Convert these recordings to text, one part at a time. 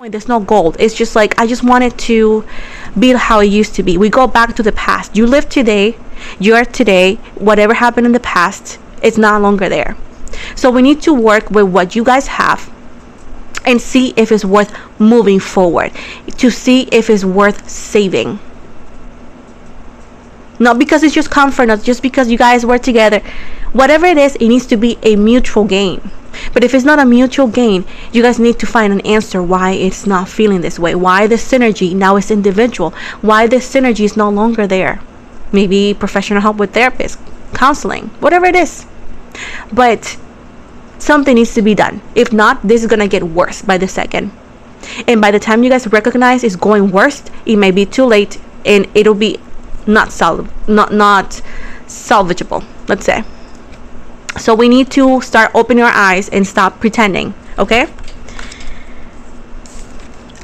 There's no gold. It's just like, I just want it to be how it used to be. We go back to the past. You live today, you're today. Whatever happened in the past, it's no longer there. So we need to work with what you guys have and see if it's worth moving forward, to see if it's worth saving. Not because it's just comfort, not just because you guys work together. Whatever it is, it needs to be a mutual gain. But if it's not a mutual gain, you guys need to find an answer why it's not feeling this way. Why the synergy now is individual. Why the synergy is no longer there. Maybe professional help with therapists, counseling, whatever it is. But something needs to be done. If not, this is going to get worse by the second. And by the time you guys recognize it's going worse, it may be too late and it'll be not salvageable, let's say. So we need to start opening our eyes and stop pretending, okay?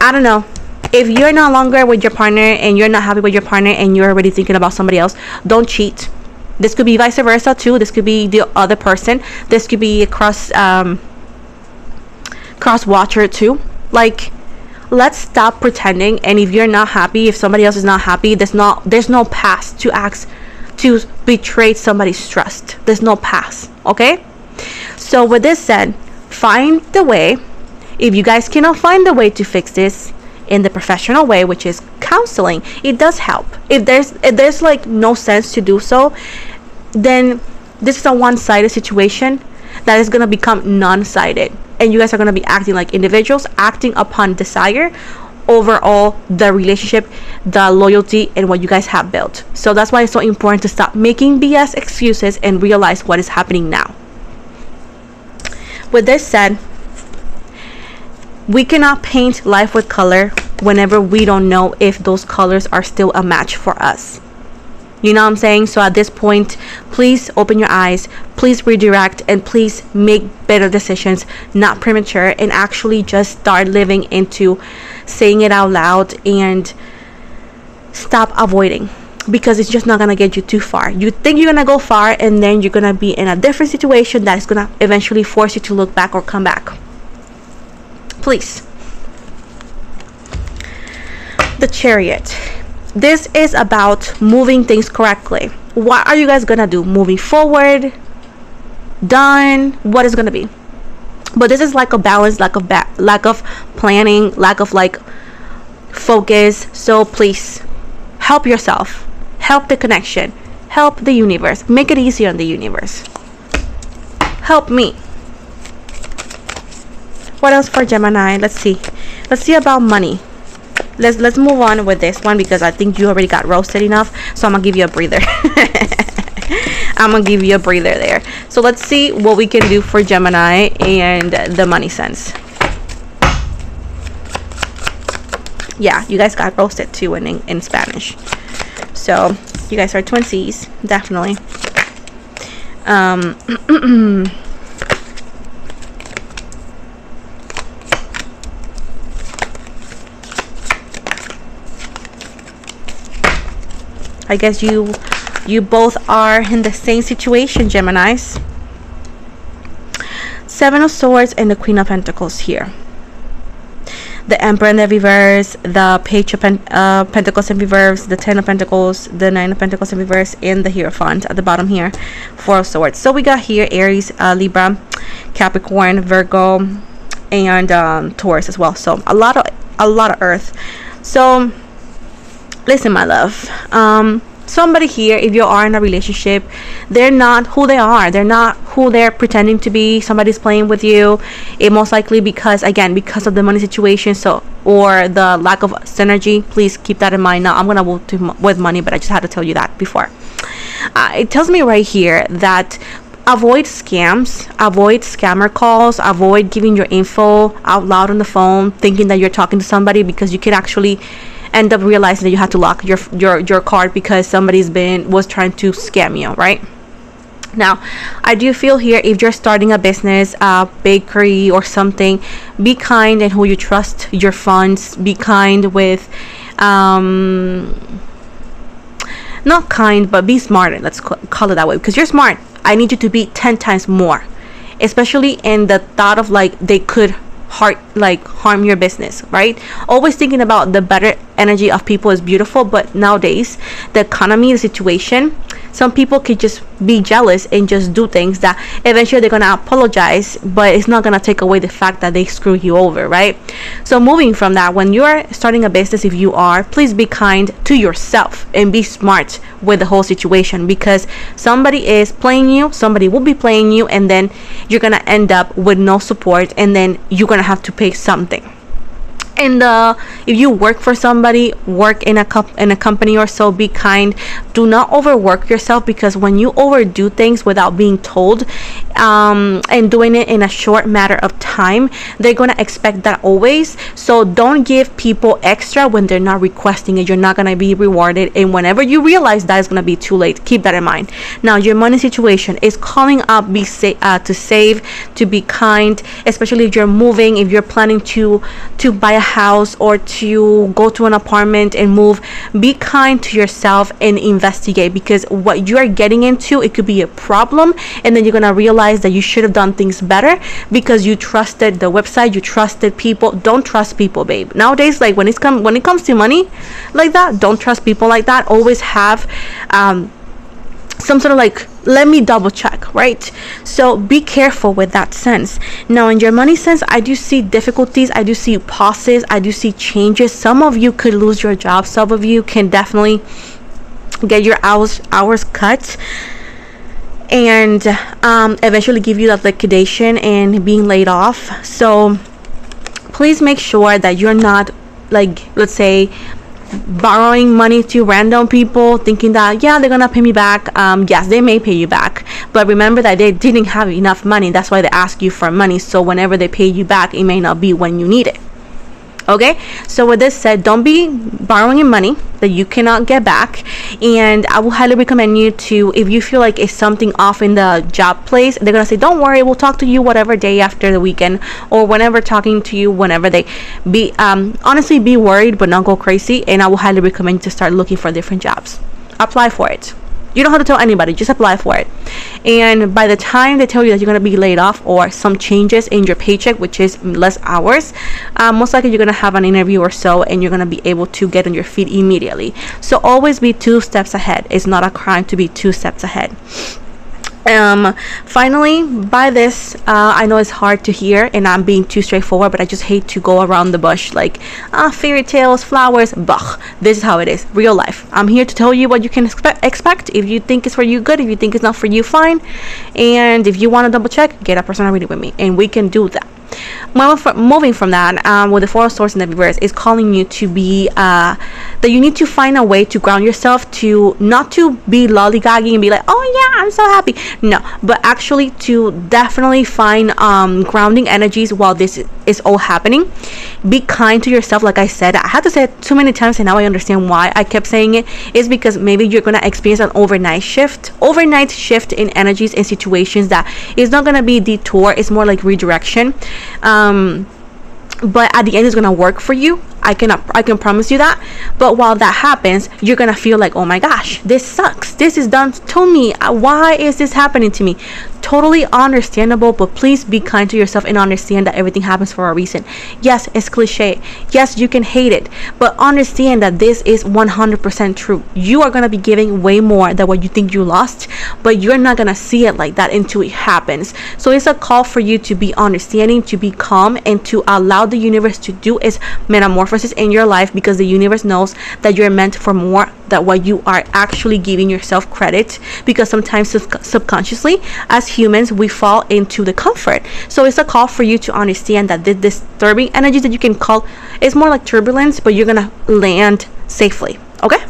I don't know. If you're no longer with your partner and you're not happy with your partner and you're already thinking about somebody else, don't cheat. This could be vice versa too. This could be the other person. This could be a cross watcher too. Like, let's stop pretending. And if you're not happy, if somebody else is not happy, there's no past to ask to betray somebody's trust. There's no pass, okay? So with this said, find the way. If you guys cannot find the way to fix this in the professional way, which is counseling, it does help. If there's like no sense to do so, then this is a one-sided situation that is going to become non-sided, and you guys are going to be acting like individuals, acting upon desire overall, the relationship, the loyalty, and what you guys have built. So that's why it's so important to stop making BS excuses and realize what is happening now. With this said, we cannot paint life with color whenever we don't know if those colors are still a match for us. You know what I'm saying? So at this point, please open your eyes, please redirect, and please make better decisions, not premature, and actually just start living into saying it out loud and stop avoiding, because it's just not going to get you too far. You think you're going to go far, and then you're going to be in a different situation that is going to eventually force you to look back or come back. Please. The Chariot. This is about moving things correctly. What are you guys gonna do? Moving forward? Done? What is gonna be? But this is like a balance, lack of planning, lack of like focus. So please help yourself, help the connection, help the universe. Make it easier on the universe. Help me. What else for Gemini? Let's see about money. Let's move on with this one, because I think you already got roasted enough. So I'm gonna give you a breather. I'm gonna give you a breather there. So let's see what we can do for Gemini and the money sense. Yeah, you guys got roasted too in Spanish. So you guys are twinsies, definitely. I guess you both are in the same situation, Geminis. Seven of Swords and the Queen of Pentacles here. The Emperor in the reverse, the Page of Pentacles in reverse, the Ten of Pentacles, the Nine of Pentacles in reverse, and the Hierophant at the bottom here. Four of Swords. So we got here Aries, Libra, Capricorn, Virgo, and Taurus as well. So a lot of Earth. So listen, my love, somebody here, if you are in a relationship, they're not who they are. They're not who they're pretending to be. Somebody's playing with you. It most likely because of the money situation, or the lack of synergy. Please keep that in mind. Now I'm gonna move with money, but I just had to tell you that before. It tells me right here that avoid scams, avoid scammer calls, avoid giving your info out loud on the phone, thinking that you're talking to somebody, because you can actually end up realizing that you have to lock your card because somebody's was trying to scam you, right? Now, I do feel here, if you're starting a business, a bakery or something, be kind in who you trust your funds. Be kind with, not kind, but be smart. Let's call it that way, because you're smart. I need you to be 10 times more, especially in the thought of like they could harm your business, right? Always thinking about the better energy of people is beautiful, but nowadays the economy, the situation, some people could just be jealous and just do things that eventually they're gonna apologize, but it's not gonna take away the fact that they screw you over, right? So moving from that, when you're starting a business, if you are, please be kind to yourself and be smart with the whole situation, because somebody is playing you, somebody will be playing you, and then you're gonna end up with no support, and then you're gonna have to pay something. And if you work for somebody, work in a company or so, be kind. Do not overwork yourself, because when you overdo things without being told, and doing it in a short matter of time, they're going to expect that always. So don't give people extra when they're not requesting it. You're not going to be rewarded, and whenever you realize that, it's going to be too late. Keep that in mind. Now, your money situation is calling up to save, to be kind, especially if you're moving, if you're planning to buy a house or to go to an apartment and move. Be kind to yourself and investigate, because what you are getting into, it could be a problem, and then you're gonna realize that you should have done things better because you trusted the website, you trusted people. Don't trust people, babe. Nowadays, like when it comes to money like that, don't trust people like that. Always have some sort of like, let me double check, right? So be careful with that sense. Now, in your money sense, I do see difficulties, I do see pauses, I do see changes. Some of you could lose your job, some of you can definitely get your hours cut, and eventually give you that liquidation and being laid off. So please make sure that you're not, like, let's say, borrowing money to random people thinking that, yeah, they're gonna pay me back. Yes, they may pay you back, but remember that they didn't have enough money. That's why they ask you for money. So whenever they pay you back, it may not be when you need it. Okay, so with this said, don't be borrowing money that you cannot get back. And I will highly recommend you to, if you feel like it's something off in the job place, they're gonna say, don't worry, we'll talk to you whatever day after the weekend, or whenever talking to you, whenever they be honestly, be worried but not go crazy. And I will highly recommend you to start looking for different jobs. Apply for it. You don't have to tell anybody, just apply for it. And by the time they tell you that you're going to be laid off, or some changes in your paycheck, which is less hours, most likely you're going to have an interview or so, and you're going to be able to get on your feet immediately. So always be 2 steps ahead. It's not a crime to be 2 steps ahead. Finally, by this, I know it's hard to hear and I'm being too straightforward, but I just hate to go around the bush like fairy tales, flowers, bah. This is how it is, real life. I'm here to tell you what you can expect. If you think it's for you, good. If you think it's not for you, fine. And if you want to double check, get a personal reading with me and we can do that. Moving from that, with the Four of Swords in the reverse, is calling you to be that you need to find a way to ground yourself, to not to be lollygagging and be like, oh yeah, I'm so happy. No, but actually to definitely find grounding energies while this is all happening. Be kind to yourself. Like I said, I had to say it too many times, and now I understand why I kept saying it. Is because maybe you're gonna experience an overnight shift in energies and situations that is not gonna be detour. It's more like redirection. But at the end, it's gonna work for you. I can promise you that. But while that happens, you're gonna feel like, oh my gosh, this sucks, this is done to me, why is this happening to me? Totally understandable, but please be kind to yourself and understand that everything happens for a reason. Yes, it's cliche. Yes, you can hate it, but understand that this is 100% true. You are gonna be giving way more than what you think you lost, but you're not gonna see it like that until it happens. So it's a call for you to be understanding, to be calm, and to allow the universe to do its metamorphosis in your life, because the universe knows that you're meant for more than what you are actually giving yourself credit. Because sometimes subconsciously, as humans, we fall into the comfort. So it's a call for you to understand that the disturbing energies that you can call, it's more like turbulence, but you're gonna land safely. Okay,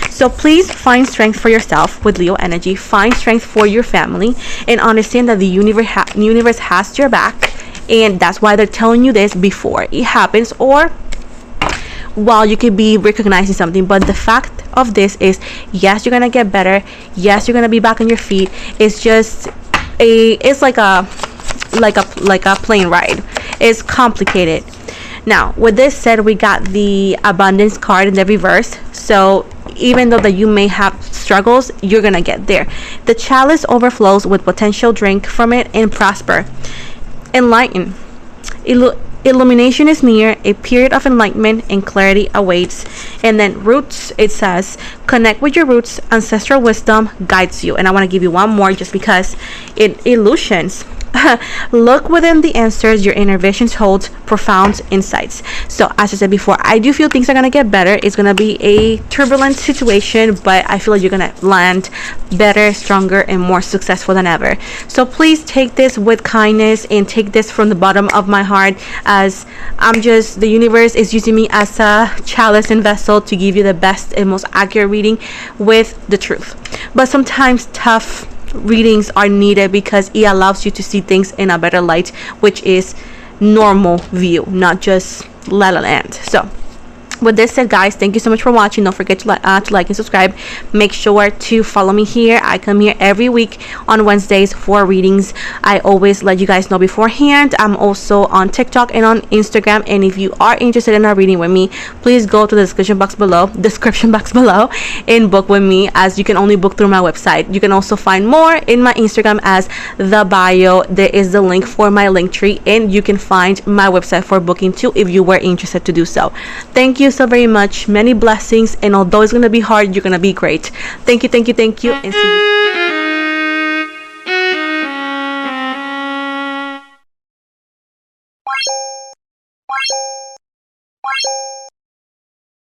so please find strength for yourself with Leo energy. Find strength for your family, and understand that the universe has your back. And that's why they're telling you this before it happens, or while you could be recognizing something. But the fact of this is, yes, you're gonna get better. Yes, you're gonna be back on your feet. It's just it's like a plane ride. It's complicated. Now, with this said, we got the abundance card in the reverse. So even though that you may have struggles, you're gonna get there. The chalice overflows with potential. Drink from it and prosper. Enlighten. Illumination is near, a period of enlightenment and clarity awaits. And then roots, it says, connect with your roots, ancestral wisdom guides you. And I want to give you one more just because it illusions. Look within the answers, your inner visions hold profound insights. So as I said before, I do feel things are gonna get better. It's gonna be a turbulent situation, but I feel like you're gonna land better, stronger, and more successful than ever. So please take this with kindness and take this from the bottom of my heart, as the universe is using me as a chalice and vessel to give you the best and most accurate reading with the truth. But sometimes tough readings are needed because it allows you to see things in a better light, which is normal view, not just La La Land. So with this said, guys, thank you so much for watching. Don't forget to like and subscribe. Make sure to follow me here. I come here every week on Wednesdays for readings. I always let you guys know beforehand. I'm also on TikTok and on Instagram, and if you are interested in a reading with me, please go to the description box below and book with me, as you can only book through my website. You can also find more in my Instagram as the bio. There is the link for my link tree, and you can find my website for booking too if you were interested to do so. Thank you so very much. Many blessings, and although it's gonna be hard, you're gonna be great. Thank you, and see you.